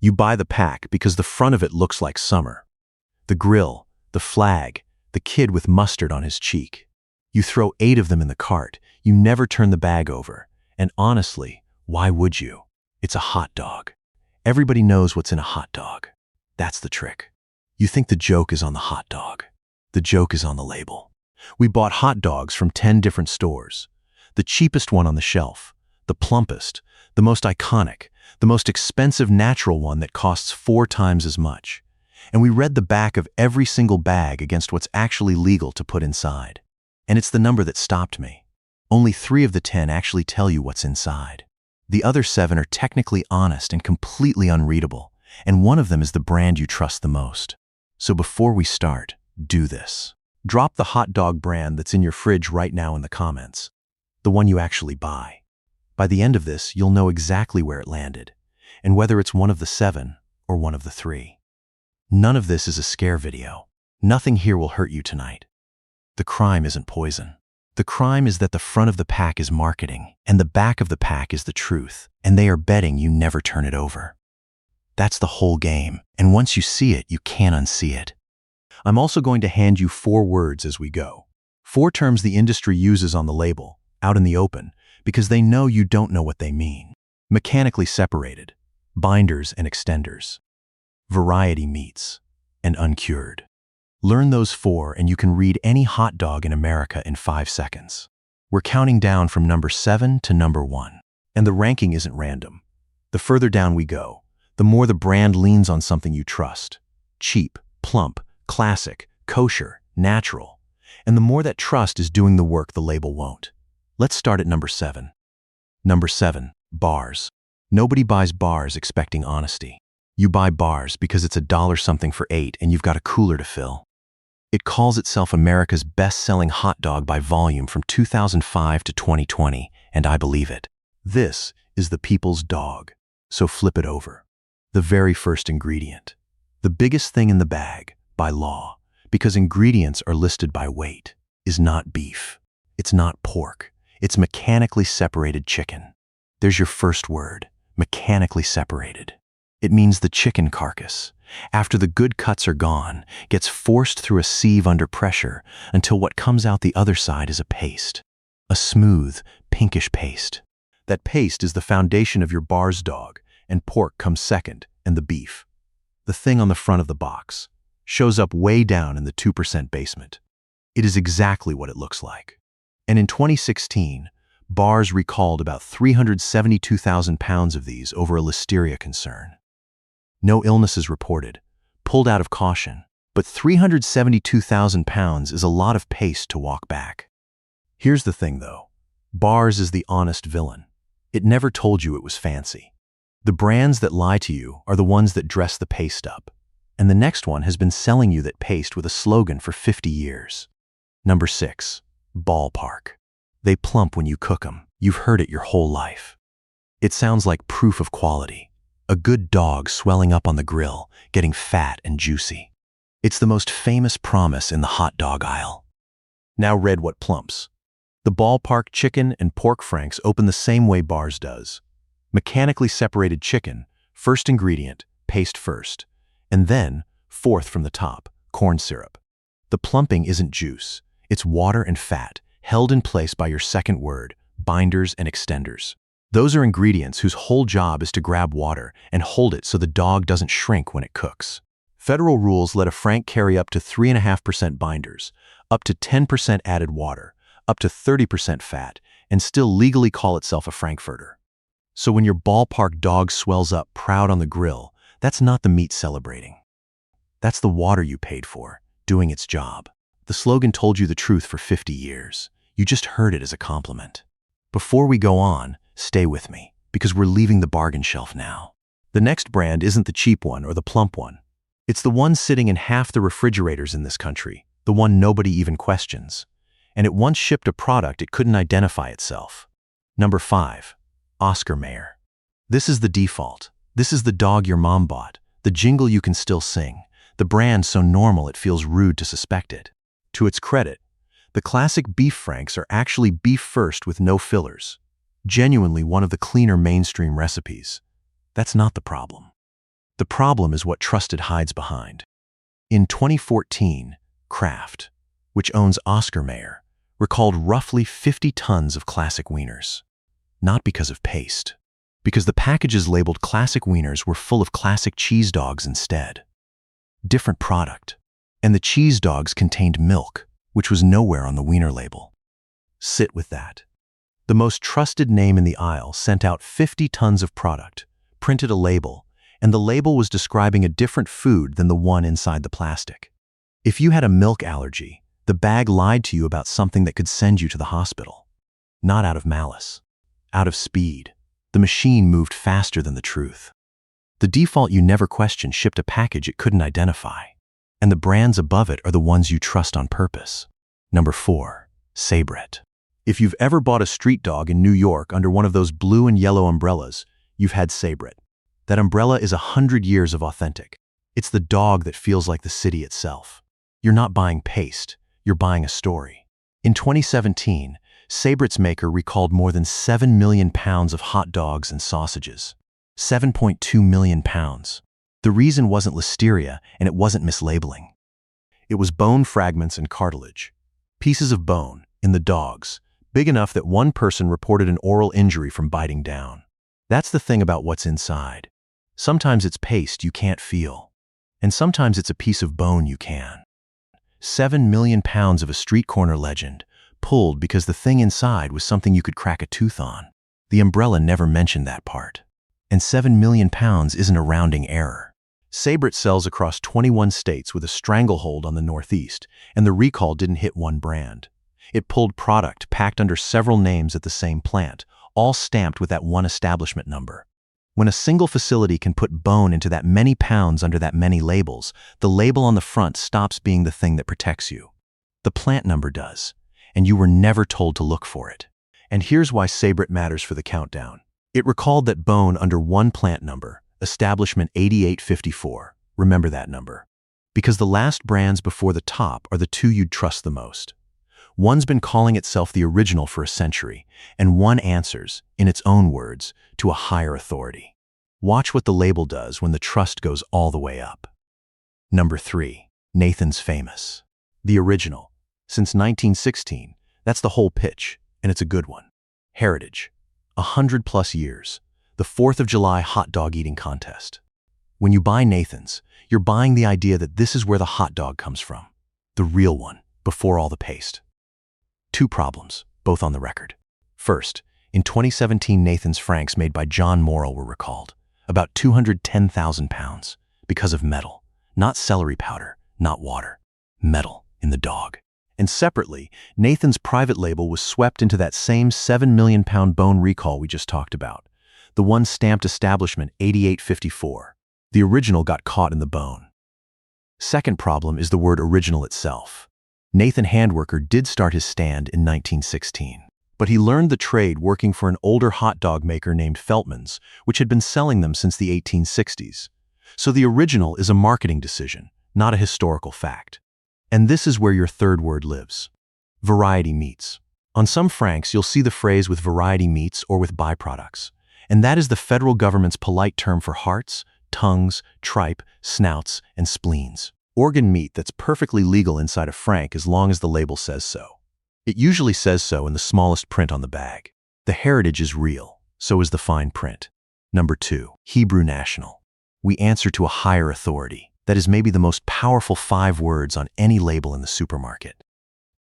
You buy the pack because the front of it looks like summer. The grill, the flag, the kid with mustard on his cheek. You throw 8 of them in the cart. You never turn the bag over. And honestly, why would you? It's a hot dog. Everybody knows what's in a hot dog. That's the trick. You think the joke is on the hot dog. The joke is on the label. We bought hot dogs from 10 different stores. The cheapest one on the shelf, the plumpest, the most iconic, the most expensive natural one that costs 4 times as much. And we read the back of every single bag against what's actually legal to put inside. And it's the number that stopped me. Only 3 of the 10 actually tell you what's inside. The other 7 are technically honest and completely unreadable, and one of them is the brand you trust the most. So before we start, do this. Drop the hot dog brand that's in your fridge right now in the comments. The one you actually buy. By the end of this, you'll know exactly where it landed, and whether it's one of the 7 or one of the 3. None of this is a scare video. Nothing here will hurt you tonight. The crime isn't poison. The crime is that the front of the pack is marketing, and the back of the pack is the truth, and they are betting you never turn it over. That's the whole game, and once you see it, you can't unsee it. I'm also going to hand you 4 words as we go. 4 terms the industry uses on the label, out in the open, because they know you don't know what they mean. Mechanically separated, binders and extenders, variety meats, and uncured. Learn those 4 and you can read any hot dog in America in 5 seconds. We're counting down from number 7 to number 1. And the ranking isn't random. The further down we go, the more the brand leans on something you trust. Cheap, plump, classic, kosher, natural. And the more that trust is doing the work the label won't. Let's start at number 7. Number 7, bars. Nobody buys bars expecting honesty. You buy bars because it's $1 something for 8 and you've got a cooler to fill. It calls itself America's best-selling hot dog by volume from 2005 to 2020, and I believe it. This is the people's dog, so flip it over. The very first ingredient. The biggest thing in the bag, by law, because ingredients are listed by weight, is not beef. It's not pork. It's mechanically separated chicken. There's your first word, mechanically separated. It means the chicken carcass, after the good cuts are gone, gets forced through a sieve under pressure until what comes out the other side is a paste. A smooth, pinkish paste. That paste is the foundation of your bars dog, and pork comes second, and the beef. The thing on the front of the box shows up way down in the 2% basement. It is exactly what it looks like. And in 2016, bars recalled about 372,000 pounds of these over a listeria concern. No illnesses reported, pulled out of caution, but 372,000 pounds is a lot of paste to walk back. Here's the thing though, bars is the honest villain. It never told you it was fancy. The brands that lie to you are the ones that dress the paste up, and the next one has been selling you that paste with a slogan for 50 years. Number 6, ballpark. They plump when you cook them. You've heard it your whole life. It sounds like proof of quality. A good dog swelling up on the grill, getting fat and juicy. It's the most famous promise in the hot dog aisle. Now read what plumps. The ballpark chicken and pork franks open the same way bars does. Mechanically separated chicken, first ingredient, paste first. And then, fourth from the top, corn syrup. The plumping isn't juice. It's water and fat, held in place by your second word, binders and extenders. Those are ingredients whose whole job is to grab water and hold it so the dog doesn't shrink when it cooks. Federal rules let a frank carry up to 3.5% binders, up to 10% added water, up to 30% fat, and still legally call itself a frankfurter. So when your ballpark dog swells up proud on the grill, that's not the meat celebrating. That's the water you paid for, doing its job. The slogan told you the truth for 50 years. You just heard it as a compliment. Before we go on, stay with me, because we're leaving the bargain shelf now. The next brand isn't the cheap one or the plump one. It's the one sitting in half the refrigerators in this country, the one nobody even questions. And it once shipped a product it couldn't identify itself. Number 5, Oscar Mayer. This is the default. This is the dog your mom bought, the jingle you can still sing, the brand so normal it feels rude to suspect it. To its credit, the classic beef franks are actually beef first with no fillers. Genuinely one of the cleaner mainstream recipes. That's not the problem. The problem is what trusted hides behind. In 2014, Kraft, which owns Oscar Mayer, recalled roughly 50 tons of classic wieners. Not because of paste, because the packages labeled classic wieners were full of classic cheese dogs instead. Different product. And the cheese dogs contained milk, which was nowhere on the wiener label. Sit with that. The most trusted name in the aisle sent out 50 tons of product, printed a label, and the label was describing a different food than the one inside the plastic. If you had a milk allergy, the bag lied to you about something that could send you to the hospital. Not out of malice. Out of speed. The machine moved faster than the truth. The default you never question shipped a package it couldn't identify. And the brands above it are the ones you trust on purpose. Number 4. Sabret. If you've ever bought a street dog in New York under one of those blue and yellow umbrellas, you've had Sabret. That umbrella is 100 years of authentic. It's the dog that feels like the city itself. You're not buying paste, you're buying a story. In 2017, Sabret's maker recalled more than 7 million pounds of hot dogs and sausages. 7.2 million pounds. The reason wasn't listeria and it wasn't mislabeling. It was bone fragments and cartilage. Pieces of bone, in the dogs, big enough that one person reported an oral injury from biting down. That's the thing about what's inside. Sometimes it's paste you can't feel, and sometimes it's a piece of bone you can. 7 million pounds of a street corner legend, pulled because the thing inside was something you could crack a tooth on. The umbrella never mentioned that part. And 7 million pounds isn't a rounding error. Sabret sells across 21 states with a stranglehold on the Northeast, and the recall didn't hit one brand. It pulled product packed under several names at the same plant, all stamped with that one establishment number. When a single facility can put bone into that many pounds under that many labels, the label on the front stops being the thing that protects you. The plant number does, and you were never told to look for it. And here's why Sabret matters for the countdown. It recalled that bone under one plant number, establishment 8854. Remember that number. Because the last brands before the top are the two you'd trust the most. One's been calling itself the original for a century, and one answers, in its own words, to a higher authority. Watch what the label does when the trust goes all the way up. Number 3. Nathan's Famous. The original. Since 1916, that's the whole pitch, and it's a good one. Heritage. 100+ years. The 4th of July hot dog eating contest. When you buy Nathan's, you're buying the idea that this is where the hot dog comes from. The real one, before all the paste. 2 problems, both on the record. First, in 2017 Nathan's Franks made by John Morrill were recalled. About 210,000 pounds. Because of metal. Not celery powder, not water. Metal in the dog. And separately, Nathan's private label was swept into that same 7 million pound bone recall we just talked about. The one stamped establishment 8854. The original got caught in the bone. Second problem is the word original itself. Nathan Handwerker did start his stand in 1916, but he learned the trade working for an older hot dog maker named Feltman's, which had been selling them since the 1860s. So the original is a marketing decision, not a historical fact. And this is where your third word lives. Variety meats. On some Franks, you'll see the phrase with variety meats or with byproducts. And that is the federal government's polite term for hearts, tongues, tripe, snouts, and spleens. Organ meat that's perfectly legal inside a Frank as long as the label says so. It usually says so in the smallest print on the bag. The heritage is real, so is the fine print. Number 2, Hebrew National. We answer to a higher authority. That is maybe the most powerful 5 words on any label in the supermarket.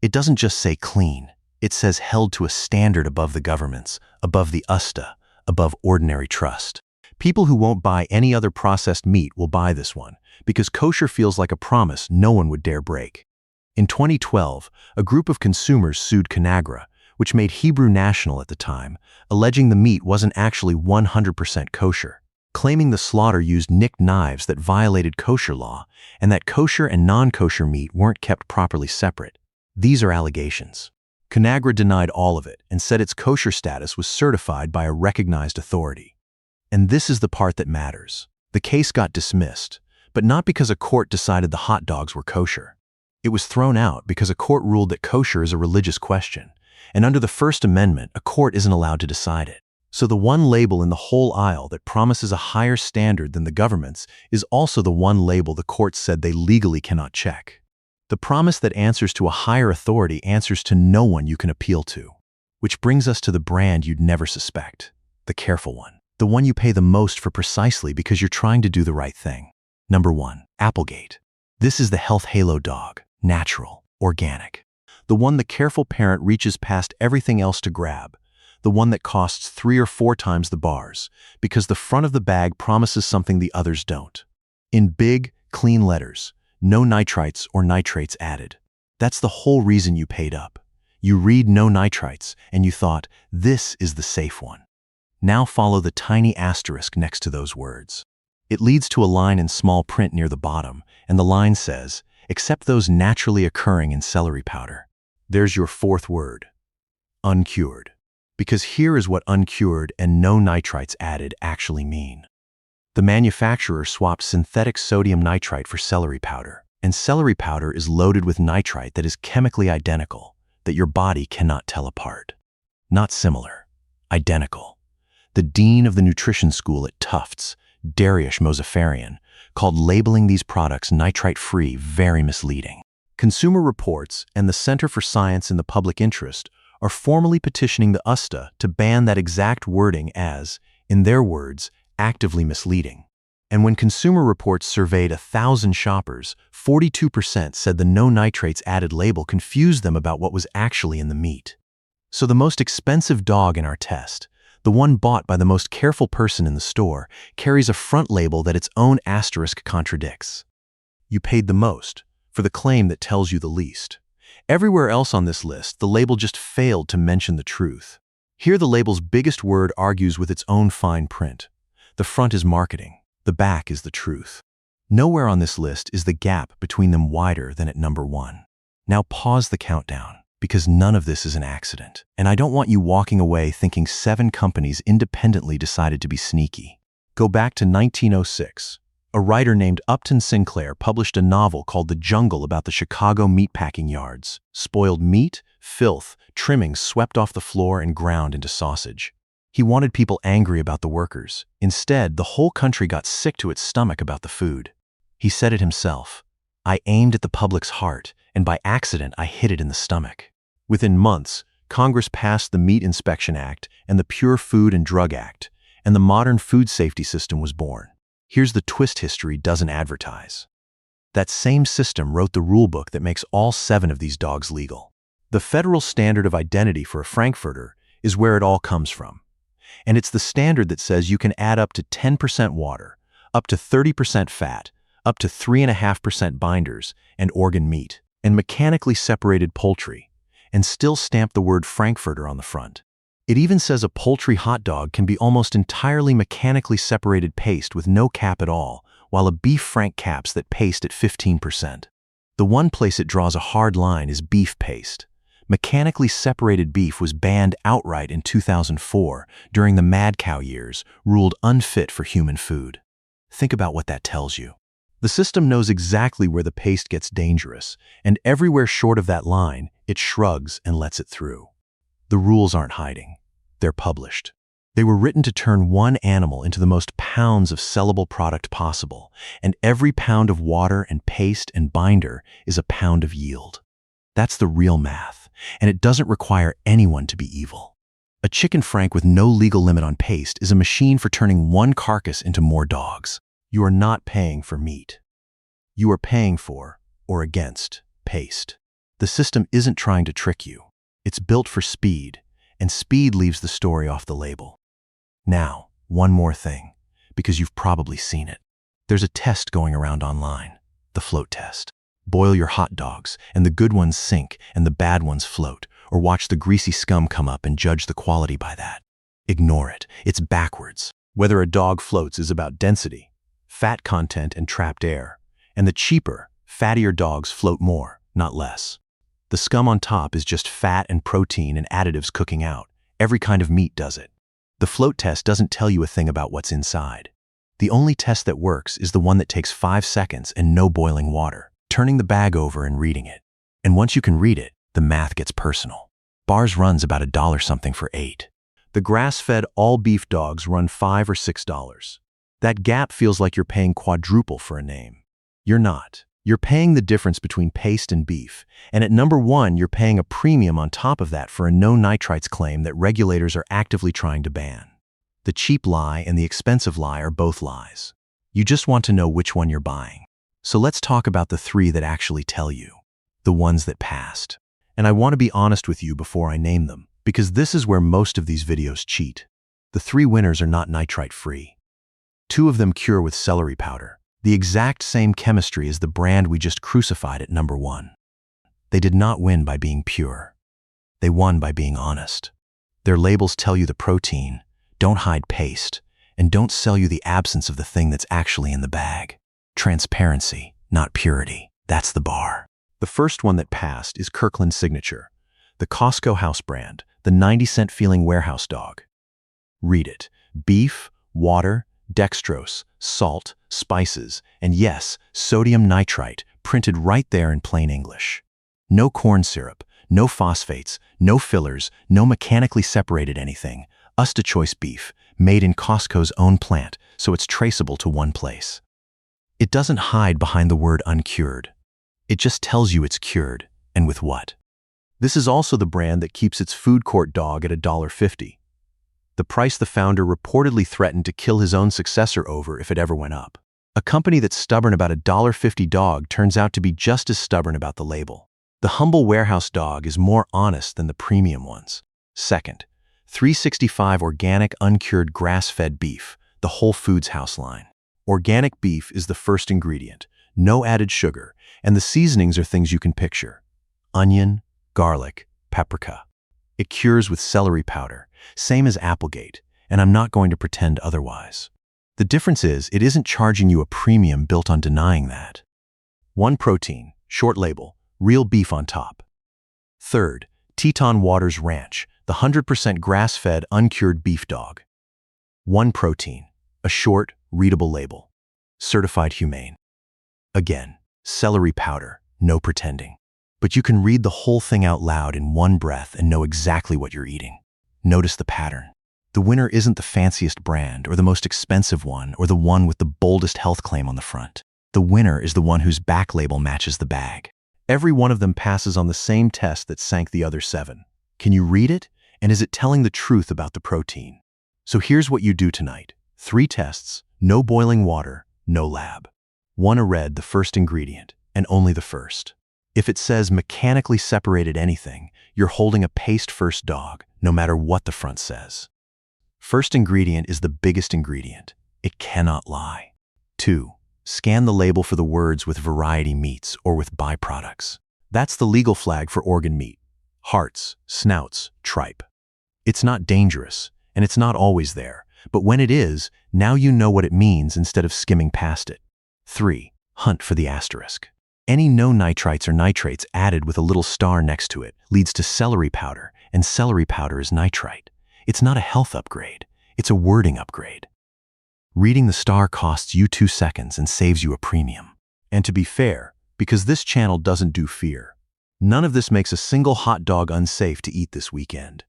It doesn't just say clean. It says held to a standard above the government's, above the USTA, above ordinary trust. People who won't buy any other processed meat will buy this one, because kosher feels like a promise no one would dare break. In 2012, a group of consumers sued Conagra, which made Hebrew National at the time, alleging the meat wasn't actually 100% kosher, claiming the slaughter used nicked knives that violated kosher law, and that kosher and non-kosher meat weren't kept properly separate. These are allegations. Conagra denied all of it and said its kosher status was certified by a recognized authority. And this is the part that matters. The case got dismissed, but not because a court decided the hot dogs were kosher. It was thrown out because a court ruled that kosher is a religious question, and under the First Amendment, a court isn't allowed to decide it. So the one label in the whole aisle that promises a higher standard than the government's is also the one label the court said they legally cannot check. The promise that answers to a higher authority answers to no one you can appeal to. Which brings us to the brand you'd never suspect, the careful one. The one you pay the most for precisely because you're trying to do the right thing. Number 1, Applegate. This is the health halo dog, natural, organic. The one the careful parent reaches past everything else to grab. The one that costs 3 or 4 times the bars, because the front of the bag promises something the others don't. In big, clean letters, no nitrites or nitrates added. That's the whole reason you paid up. You read no nitrites, and you thought, this is the safe one. Now follow the tiny asterisk next to those words. It leads to a line in small print near the bottom, and the line says, except those naturally occurring in celery powder. There's your 4th word, uncured. Because here is what uncured and no nitrites added actually mean. The manufacturer swapped synthetic sodium nitrite for celery powder, and celery powder is loaded with nitrite that is chemically identical, that your body cannot tell apart. Not similar, identical. The dean of the nutrition school at Tufts, Dariush Mozaffarian, called labeling these products nitrite-free very misleading. Consumer Reports and the Center for Science in the Public Interest are formally petitioning the USTA to ban that exact wording as, in their words, actively misleading. And when Consumer Reports surveyed 1,000 shoppers, 42% said the no nitrates added label confused them about what was actually in the meat. So the most expensive dog in our test, the one bought by the most careful person in the store, carries a front label that its own asterisk contradicts. You paid the most for the claim that tells you the least. Everywhere else on this list, the label just failed to mention the truth. Here the label's biggest word argues with its own fine print. The front is marketing, the back is the truth. Nowhere on this list is the gap between them wider than at number 1. Now pause the countdown, because none of this is an accident. And I don't want you walking away thinking 7 companies independently decided to be sneaky. Go back to 1906. A writer named Upton Sinclair published a novel called The Jungle about the Chicago meatpacking yards. Spoiled meat, filth, trimmings swept off the floor and ground into sausage. He wanted people angry about the workers. Instead, the whole country got sick to its stomach about the food. He said it himself. I aimed at the public's heart, and by accident I hit it in the stomach. Within months, Congress passed the Meat Inspection Act and the Pure Food and Drug Act, and the modern food safety system was born. Here's the twist history doesn't advertise. That same system wrote the rulebook that makes all 7 of these dogs legal. The federal standard of identity for a Frankfurter is where it all comes from. And it's the standard that says you can add up to 10% water, up to 30% fat, up to 3.5% binders and organ meat, and mechanically separated poultry, and still stamp the word Frankfurter on the front. It even says a poultry hot dog can be almost entirely mechanically separated paste with no cap at all, while a beef frank caps that paste at 15%. The one place it draws a hard line is beef paste. Mechanically separated beef was banned outright in 2004 during the mad cow years, ruled unfit for human food. Think about what that tells you. The system knows exactly where the paste gets dangerous, and everywhere short of that line, it shrugs and lets it through. The rules aren't hiding. They're published. They were written to turn one animal into the most pounds of sellable product possible, and every pound of water and paste and binder is a pound of yield. That's the real math, and it doesn't require anyone to be evil. A chicken frank with no legal limit on paste is a machine for turning one carcass into more dogs. You are not paying for meat. You are paying for, or against, paste. The system isn't trying to trick you. It's built for speed, and speed leaves the story off the label. Now, one more thing, because you've probably seen it. There's a test going around online, the float test. Boil your hot dogs, and the good ones sink and the bad ones float, or watch the greasy scum come up and judge the quality by that. Ignore it. It's backwards. Whether a dog floats is about density, fat content, and trapped air, and the cheaper, fattier dogs float more, not less. The scum on top is just fat and protein and additives cooking out. Every kind of meat does it. The float test doesn't tell you a thing about what's inside. The only test that works is the one that takes 5 seconds and no boiling water, turning the bag over and reading it. And once you can read it, the math gets personal. Bars runs about $1 something for 8. The grass-fed all-beef dogs run $5 or $6. That gap feels like you're paying quadruple for a name. You're not. You're paying the difference between paste and beef, and at number one, you're paying a premium on top of that for a no nitrites claim that regulators are actively trying to ban. The cheap lie and the expensive lie are both lies. You just want to know which one you're buying. So let's talk about the three that actually tell you. The ones that passed. And I want to be honest with you before I name them, because this is where most of these videos cheat. The three winners are not nitrite-free. Two of them cure with celery powder, the exact same chemistry as the brand we just crucified at number one. They did not win by being pure. They won by being honest. Their labels tell you the protein, don't hide paste, and don't sell you the absence of the thing that's actually in the bag. Transparency, not purity. That's the bar. The first one that passed is Kirkland Signature, the Costco house brand, the 90-cent feeling warehouse dog. Read it. Beef, water, dextrose, salt, spices, and yes, sodium nitrite, printed right there in plain English. No corn syrup, no phosphates, no fillers, no mechanically separated anything. Choice beef, made in Costco's own plant, so it's traceable to one place. It doesn't hide behind the word uncured. It just tells you it's cured, and with what. This is also the brand that keeps its food court dog at $1.50. The price the founder reportedly threatened to kill his own successor over if it ever went up. A company that's stubborn about a $1.50 dog turns out to be just as stubborn about the label. The humble warehouse dog is more honest than the premium ones. Second, 365 organic uncured grass-fed beef, the Whole Foods house line. Organic beef is the first ingredient, no added sugar, and the seasonings are things you can picture. Onion, garlic, paprika. It cures with celery powder, same as Applegate, and I'm not going to pretend otherwise. The difference is, it isn't charging you a premium built on denying that. One protein, short label, real beef on top. Third, Teton Waters Ranch, the 100% grass-fed uncured beef dog. One protein, a short, readable label. Certified humane. Again, celery powder, no pretending. But you can read the whole thing out loud in one breath and know exactly what you're eating. Notice the pattern. The winner isn't the fanciest brand or the most expensive one or the one with the boldest health claim on the front. The winner is the one whose back label matches the bag. Every one of them passes on the same test that sank the other 7. Can you read it? And is it telling the truth about the protein? So here's what you do tonight. 3 tests, no boiling water, no lab. 1 a red, the first ingredient, and only the first. If it says mechanically separated anything, you're holding a paste-first dog, no matter what the front says. First ingredient is the biggest ingredient. It cannot lie. 2, scan the label for the words with variety meats or with byproducts. That's the legal flag for organ meat. Hearts, snouts, tripe. It's not dangerous, and it's not always there, but when it is, now you know what it means instead of skimming past it. 3, hunt for the asterisk. Any no nitrites or nitrates added with a little star next to it leads to celery powder, and celery powder is nitrite. It's not a health upgrade, it's a wording upgrade. Reading the star costs you 2 seconds and saves you a premium. And to be fair, because this channel doesn't do fear, none of this makes a single hot dog unsafe to eat this weekend.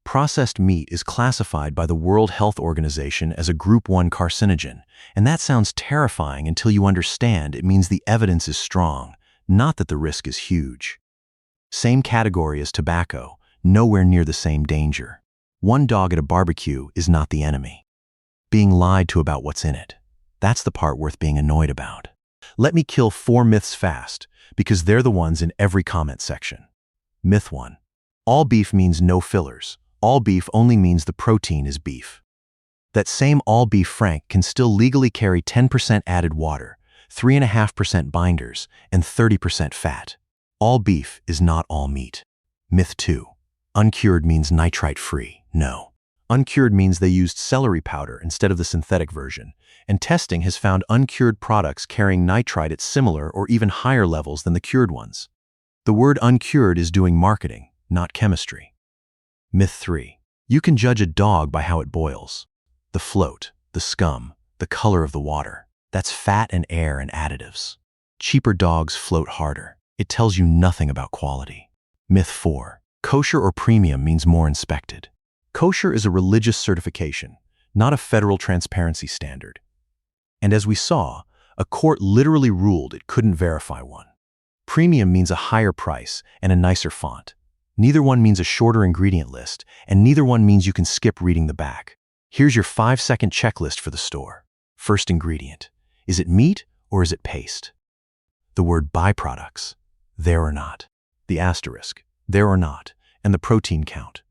Processed meat is classified by the World Health Organization as a Group 1 carcinogen, and that sounds terrifying until you understand it means the evidence is strong, not that the risk is huge. Same category as tobacco, nowhere near the same danger. One dog at a barbecue is not the enemy. Being lied to about what's in it, that's the part worth being annoyed about. Let me kill 4 myths fast, because they're the ones in every comment section. Myth 1. All beef means no fillers. All beef only means the protein is beef. That same all beef frank can still legally carry 10% added water, 3.5% binders, and 30% fat. All beef is not all meat. Myth 2. Uncured means nitrite-free. No. Uncured means they used celery powder instead of the synthetic version, and testing has found uncured products carrying nitrite at similar or even higher levels than the cured ones. The word uncured is doing marketing, not chemistry. Myth 3. You can judge a dog by how it boils. The float, the scum, the color of the water. That's fat and air and additives. Cheaper dogs float harder. It tells you nothing about quality. Myth 4. Kosher or premium means more inspected. Kosher is a religious certification, not a federal transparency standard. And as we saw, a court literally ruled it couldn't verify one. Premium means a higher price and a nicer font. Neither one means a shorter ingredient list, and neither one means you can skip reading the back. Here's your 5-second checklist for the store. First ingredient. Is it meat or is it paste? The word byproducts. There or not. The asterisk. There or not. And the protein count.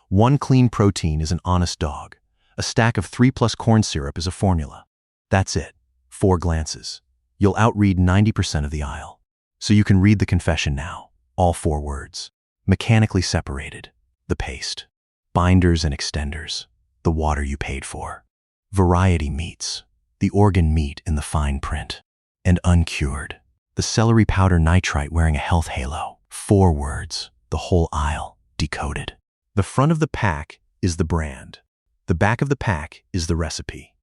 One clean protein is an honest dog. A stack of 3+ corn syrup is a formula. That's it. 4 glances. You'll outread 90% of the aisle. So you can read the confession now. All 4 words. Mechanically separated. The paste. Binders and extenders. The water you paid for. Variety meats. The organ meat in the fine print. And uncured. The celery powder nitrite wearing a health halo. 4 words. The whole aisle. Decoded. The front of the pack is the brand. The back of the pack is the recipe.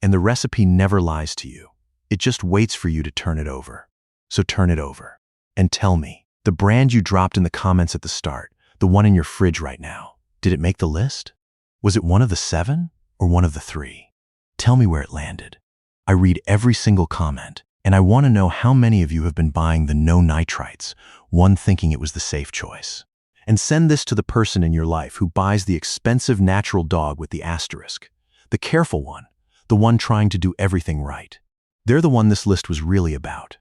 And the recipe never lies to you. It just waits for you to turn it over. So turn it over. And tell me, the brand you dropped in the comments at the start, the one in your fridge right now, did it make the list? Was it one of the 7 or one of the 3? Tell me where it landed. I read every single comment, and I want to know how many of you have been buying the no nitrites, one thinking it was the safe choice. And send this to the person in your life who buys the expensive natural dog with the asterisk, the careful one, the one trying to do everything right. They're the one this list was really about.